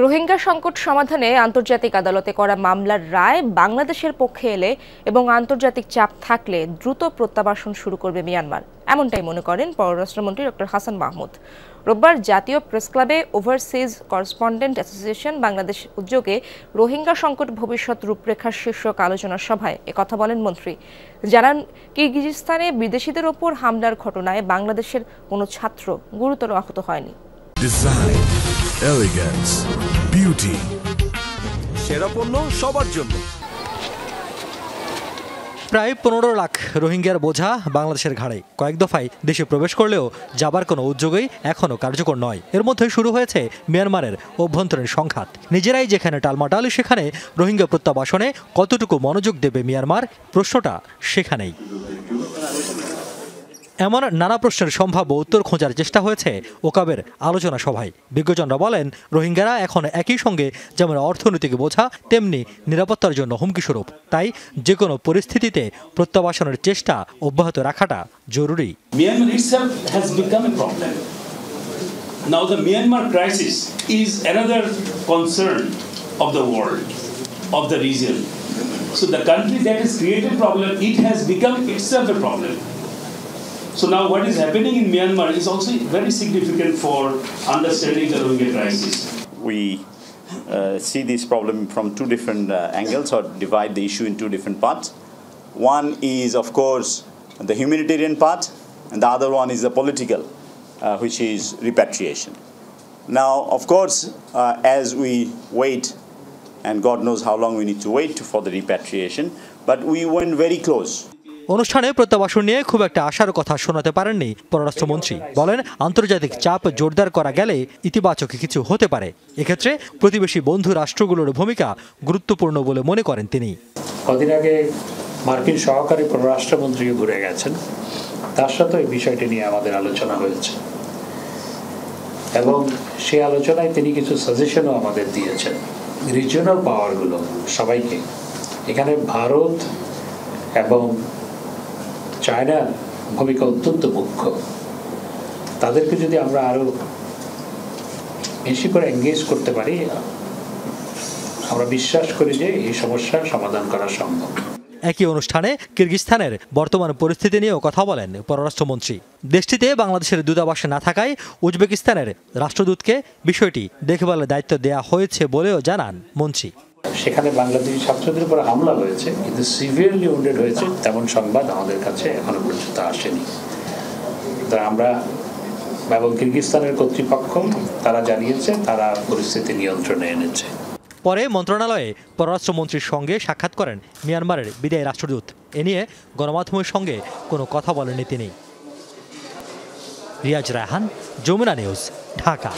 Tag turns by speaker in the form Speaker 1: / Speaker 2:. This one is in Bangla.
Speaker 1: রোহিঙ্গা সংকট সমাধানে আন্তর্জাতিক আদালতে করা মামলার রায় বাংলাদেশের পক্ষে এলে এবং আন্তর্জাতিক চাপ থাকলে দ্রুত প্রত্যাবাসন শুরু করবে মিয়ানমার, এমনটাই মনে করেন পররাষ্ট্রমন্ত্রী ডক্টর হাসান মাহমুদ। রোববার জাতীয় প্রেসক্লাবে ওভারসিজ করেসপন্ডেন্ট অ্যাসোসিয়েশন বাংলাদেশ উদ্যোগে রোহিঙ্গা সংকট ভবিষ্যৎ রূপরেখা শীর্ষক আলোচনা সভায় একথা বলেন মন্ত্রী। জানান, কিরগিজস্তানে বিদেশিদের ওপর হামলার ঘটনায় বাংলাদেশের কোনো ছাত্র গুরুতর আহত হয়নি।
Speaker 2: ডিজাইন, এলিগেন্স, বিউটি, সেরা পণ্য সবার জন্য।
Speaker 3: প্রায় 15 লাখ রোহিঙ্গার বোঝা বাংলাদেশের ঘাড়ে। কয়েক দফায় দেশে প্রবেশ করলেও যাবার কোনো উদ্যোগই এখনও কার্যকর নয়। এর মধ্যে শুরু হয়েছে মিয়ানমারের অভ্যন্তরীণ সংঘাত। নিজেরাই যেখানে টালমাটাল, সেখানে রোহিঙ্গা প্রত্যাবাসনে কতটুকু মনোযোগ দেবে মিয়ানমার, প্রশ্নটা সেখানেই। এমন নানা প্রশ্নের সম্ভাব্য উত্তর খোঁজার চেষ্টা হয়েছে ওকাবের আলোচনা সভায়। বিজ্ঞজনরা বলেন, রোহিঙ্গারা এখন একই সঙ্গে যেমন অর্থনৈতিক বোঝা, তেমনি নিরাপত্তার জন্য হুমকিস্বরূপ। তাই যে কোনো পরিস্থিতিতে প্রত্যাবাসনের চেষ্টা অব্যাহত রাখাটা জরুরি।
Speaker 4: Myanmar itself has become a problem. Now the Myanmar crisis is another concern of the world, of the region. So the country that has created a problem, it has become itself a problem. So now what is happening in Myanmar is also very significant for understanding the Rohingya crisis.
Speaker 5: We see this problem from two different angles, or divide the issue in two different parts. One is, of course, the humanitarian part, and the other one is the political, which is repatriation. Now, of course, as we wait, and God knows how long we need to wait for the repatriation, but we went very close.
Speaker 3: অনুষ্ঠানে প্রত্যাবাসন নিয়ে খুব একটা আশার কথা শোনাতে পারেননি পররাষ্ট্রমন্ত্রী। বলেন, আন্তর্জাতিক চাপ জোরদার করা গেলে ইতিবাচক কিছু হতে পারে। এক্ষেত্রে প্রতিবেশী বন্ধু রাষ্ট্রগুলোর ভূমিকা গুরুত্বপূর্ণ বলে মনে করেন তিনি।
Speaker 6: কদিন আগে মার্কিন সহকারী পররাষ্ট্রমন্ত্রীও ঘুরে গেছেন, তার সাথে এই বিষয়টি নিয়ে আমাদের আলোচনা হয়েছে এবং সেই আলোচনায় তিনি কিছু সাজেশনও আমাদের দিয়েছেন রিজিওনাল পাওয়ারগুলো সবাইকে। এখানে ভারত এবং চায়নার ভূমিকা অত্যন্ত মুখ্য। তাদেরকে যদি আমরা আরো বেশি করে এনগেজ করতে পারি, আমরা বিশ্বাস করি যে এই সমস্যার সমাধান করা সম্ভব।
Speaker 3: একই অনুষ্ঠানে কিরগিজস্তানের বর্তমান পরিস্থিতি নিয়েও কথা বলেন পররাষ্ট্রমন্ত্রী। দেশটিতে বাংলাদেশের দূতাবাস না থাকায় উজবেকিস্তানের রাষ্ট্রদূতকে বিষয়টি দেখভালের দায়িত্ব দেওয়া হয়েছে বলেও জানান মন্ত্রী।
Speaker 6: সেখানে বাংলাদেশি ছাত্রদের উপর হামলা হয়েছে, কিন্তু সিভিয়ারলি উন্ডেড হয়েছে তেমন সংবাদ আমাদের কাছে এখনো পর্যন্ত আসেনি। আমরা এবং কিরগিজস্তানের কর্তৃপক্ষ তারা জানিয়েছে তারা পরিস্থিতি নিয়ন্ত্রণে এনেছে।
Speaker 3: পরে মন্ত্রণালয়ে পররাষ্ট্রমন্ত্রীর সঙ্গে সাক্ষাৎ করেন মিয়ানমারের বিদায়ী রাষ্ট্রদূত। এ নিয়ে গণমাধ্যমের সঙ্গে কোনো কথা বলেননি তিনি। রিয়াজ রায়হান, যমুনা নিউজ, ঢাকা।